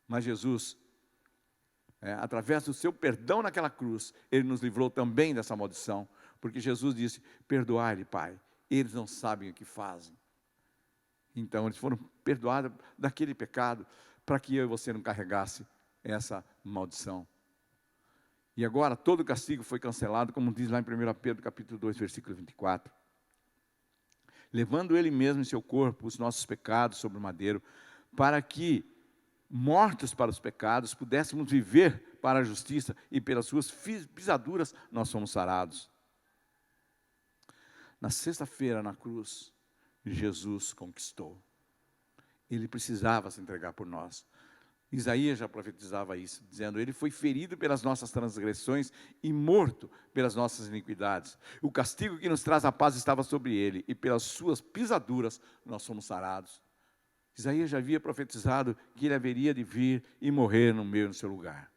Mas Jesus, através do seu perdão naquela cruz, Ele nos livrou também dessa maldição, porque Jesus disse: perdoai-lhe, Pai, eles não sabem o que fazem. Então eles foram perdoados daquele pecado, para que eu e você não carregasse essa maldição. E agora todo o castigo foi cancelado, como diz lá em 1 Pedro capítulo 2, versículo 24. Levando Ele mesmo em seu corpo os nossos pecados sobre o madeiro, para que, mortos para os pecados, pudéssemos viver para a justiça, e pelas suas pisaduras nós somos sarados. Na sexta-feira, na cruz, Jesus conquistou. Ele precisava se entregar por nós. Isaías já profetizava isso, dizendo: Ele foi ferido pelas nossas transgressões e morto pelas nossas iniquidades. O castigo que nos traz a paz estava sobre Ele, e pelas suas pisaduras nós somos sarados. Isaías já havia profetizado que Ele haveria de vir e morrer no meu e no seu lugar.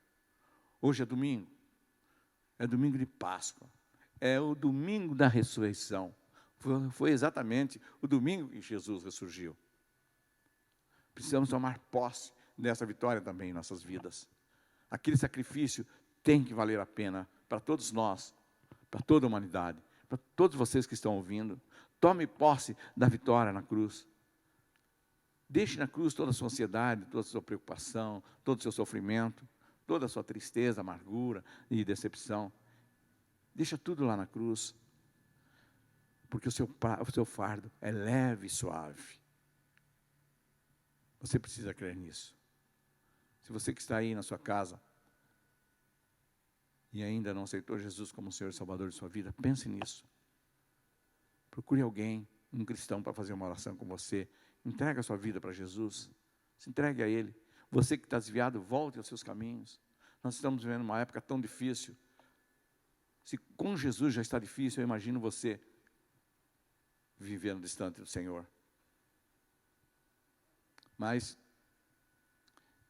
Hoje é domingo de Páscoa, é o domingo da ressurreição. Foi exatamente o domingo que Jesus ressurgiu. Precisamos tomar posse dessa vitória também em nossas vidas. Aquele sacrifício tem que valer a pena para todos nós, para toda a humanidade, para todos vocês que estão ouvindo. Tome posse da vitória na cruz. Deixe na cruz toda a sua ansiedade, toda a sua preocupação, todo o seu sofrimento, toda a sua tristeza, amargura e decepção. Deixa tudo lá na cruz, porque o seu fardo é leve e suave. Você precisa crer nisso. Se você que está aí na sua casa e ainda não aceitou Jesus como Senhor e Salvador de sua vida, pense nisso. Procure alguém, um cristão, para fazer uma oração com você. Entregue a sua vida para Jesus. Se entregue a Ele. Você que está desviado, volte aos seus caminhos. Nós estamos vivendo uma época tão difícil. Se com Jesus já está difícil, eu imagino você vivendo distante do Senhor. Mas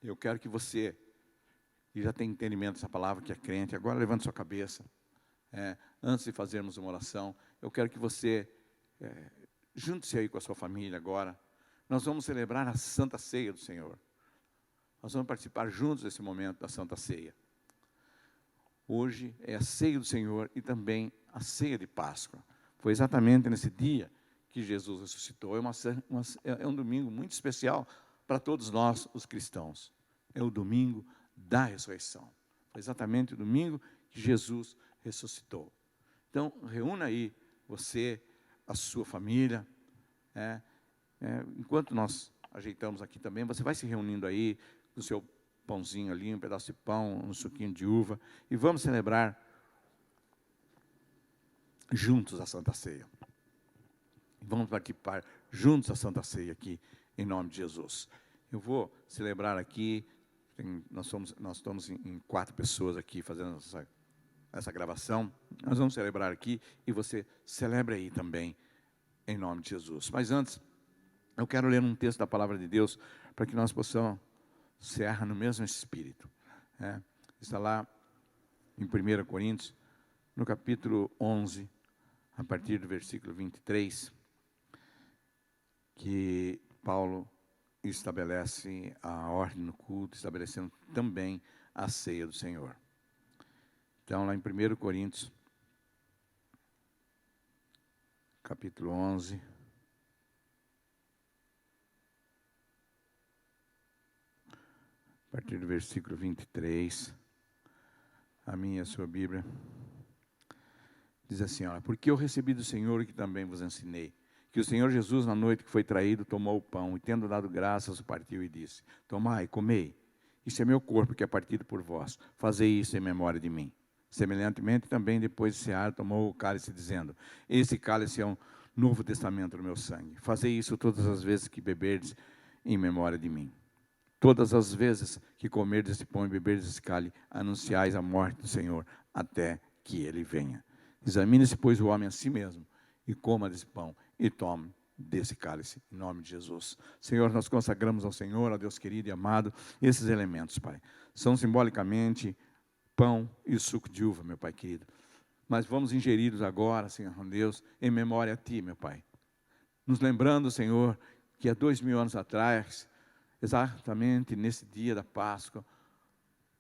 eu quero que você, que já tem entendimento dessa palavra, que é crente, agora levante sua cabeça. Antes de fazermos uma oração, eu quero que você junte-se aí com a sua família agora. nós vamos celebrar a Santa Ceia do Senhor. Nós vamos participar juntos desse momento da Santa Ceia. Hoje é a ceia do Senhor e também a ceia de Páscoa. Foi exatamente nesse dia que Jesus ressuscitou. É um domingo muito especial para todos nós, os cristãos. É o domingo da ressurreição. Foi exatamente o domingo que Jesus ressuscitou. Então, reúna aí você, a sua família. Enquanto nós ajeitamos aqui também, você vai se reunindo aí com o seu pãozinho ali, um pedaço de pão, um suquinho de uva, e vamos celebrar juntos a Santa Ceia. Vamos participar juntos a Santa Ceia aqui, em nome de Jesus. Eu vou celebrar aqui, nós estamos em 4 pessoas aqui fazendo essa gravação. Nós vamos celebrar aqui e você celebra aí também, em nome de Jesus. Mas antes, eu quero ler um texto da Palavra de Deus, para que nós possamos encerrar no mesmo espírito. Está lá em 1 Coríntios, no capítulo 11, a partir do versículo 23, que Paulo estabelece a ordem no culto, estabelecendo também a ceia do Senhor. Então, lá em 1 Coríntios, capítulo 11, a partir do versículo 23, a minha e a sua Bíblia, diz assim, olha, porque eu recebi do Senhor o que também vos ensinei, que o Senhor Jesus, na noite que foi traído, tomou o pão, e tendo dado graças, o partiu e disse, tomai, comei, isso é meu corpo que é partido por vós, fazei isso em memória de mim. Semelhantemente, também depois de cear, tomou o cálice, dizendo, esse cálice é um novo testamento no meu sangue, fazei isso todas as vezes que beberdes em memória de mim. Todas as vezes que comerdes esse pão e beberdes esse cálice, anunciais a morte do Senhor, até que Ele venha. Examine-se, pois, o homem a si mesmo, e coma desse pão, e tome desse cálice, em nome de Jesus. Senhor, nós consagramos ao Senhor, ao Deus querido e amado, esses elementos, Pai. São simbolicamente pão e suco de uva, meu Pai querido. Mas vamos ingeri-los agora, Senhor Deus, em memória a Ti, meu Pai. Nos lembrando, Senhor, que há 2000 anos atrás, exatamente nesse dia da Páscoa,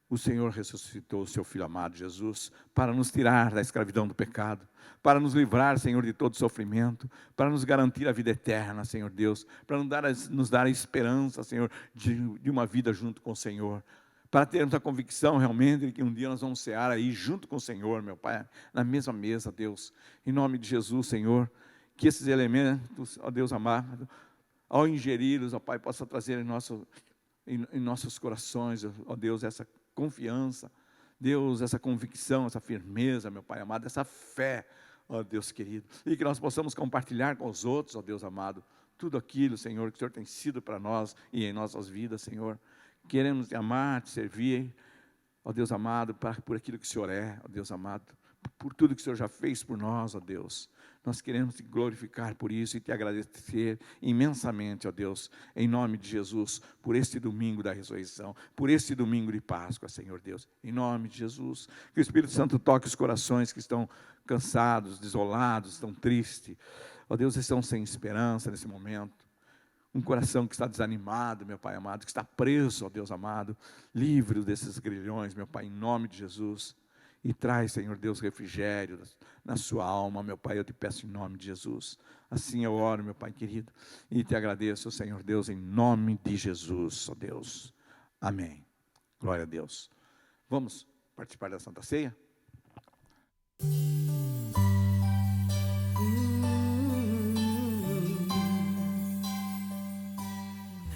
o Senhor ressuscitou o seu Filho amado Jesus, para nos tirar da escravidão do pecado, para nos livrar, Senhor, de todo sofrimento, para nos garantir a vida eterna, Senhor Deus, para nos dar a esperança, Senhor, de uma vida junto com o Senhor, para termos a convicção realmente de que um dia nós vamos cear aí junto com o Senhor, meu Pai, na mesma mesa, Deus, em nome de Jesus, Senhor, que esses elementos, ó Deus amado, ao ingeri-los, ó Pai, possa trazer em nossos corações, ó Deus, essa confiança, Deus, essa convicção, essa firmeza, meu Pai amado, essa fé, ó Deus querido, e que nós possamos compartilhar com os outros, ó Deus amado, tudo aquilo, Senhor, que o Senhor tem sido para nós e em nossas vidas, Senhor. Queremos te amar, te servir, ó Deus amado, por aquilo que o Senhor é, ó Deus amado, por tudo que o Senhor já fez por nós, ó Deus. Nós queremos te glorificar por isso e te agradecer imensamente, ó Deus, em nome de Jesus, por este domingo da ressurreição, por este domingo de Páscoa, Senhor Deus, em nome de Jesus. Que o Espírito Santo toque os corações que estão cansados, desolados, estão tristes, ó Deus, estão sem esperança nesse momento. Um coração que está desanimado, meu Pai amado, que está preso, ó Deus amado, livre desses grilhões, meu Pai, em nome de Jesus. E traz, Senhor Deus, refrigério na sua alma, meu Pai, eu te peço em nome de Jesus. Assim eu oro, meu Pai querido, e te agradeço, Senhor Deus, em nome de Jesus, ó Deus. Amém. Glória a Deus. Vamos participar da Santa Ceia?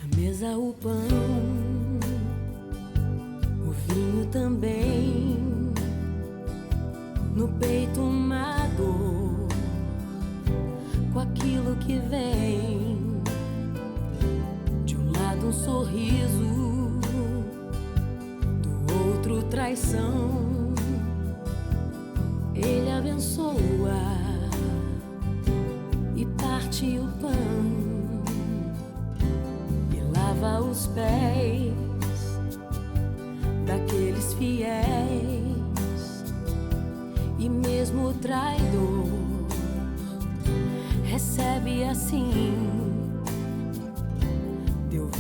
Na mesa o pão, o vinho também. No peito uma dor, com aquilo que vem. De um lado um sorriso, do outro traição. Ele abençoa e parte o pão e lava os pés daqueles fiéis. E mesmo o traidor recebe assim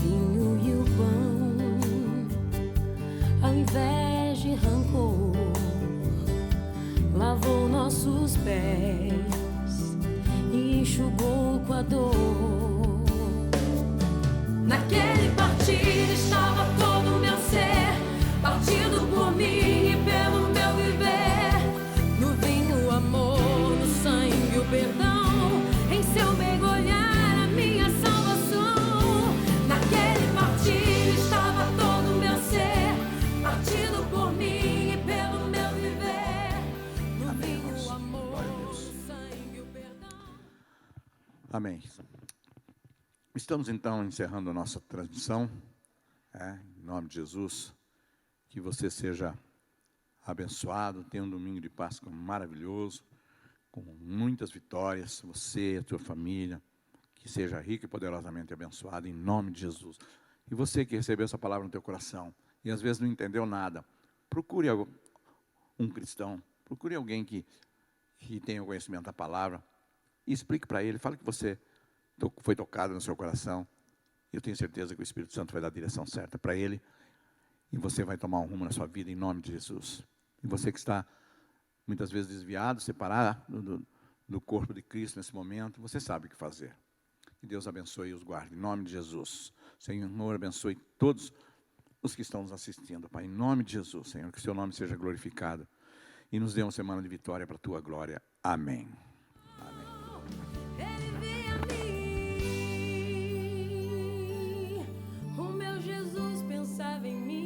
vinho e o pão, ao invés de rancor, lavou nossos pés e enxugou com a dor. Naquele partir estava todo o meu ser, partido por mim e pelo meu viver. No vinho o amor, no sangue o perdão, em seu mergulhar a minha salvação. Naquele partir estava todo o meu ser, partido por mim e pelo meu viver. No vinho o amor, no sangue o perdão. Amém. Estamos então encerrando a nossa transmissão, em nome de Jesus. Que você seja abençoado, tenha um domingo de Páscoa maravilhoso, com muitas vitórias, você, a tua família, que seja rico e poderosamente abençoado, em nome de Jesus. E você que recebeu essa palavra no teu coração, e às vezes não entendeu nada, procure um cristão, procure alguém que tenha o conhecimento da palavra, e explique para ele, fale que você foi tocado no seu coração. Eu tenho certeza que o Espírito Santo vai dar a direção certa para ele, e você vai tomar um rumo na sua vida em nome de Jesus. E você que está muitas vezes desviado, separado do corpo de Cristo nesse momento, você sabe o que fazer. Que Deus abençoe e os guarde em nome de Jesus. Senhor, abençoe todos os que estão nos assistindo, Pai, em nome de Jesus, Senhor, que o seu nome seja glorificado e nos dê uma semana de vitória para a tua glória. Amém. Ele veio a mim, o meu Jesus pensava em mim.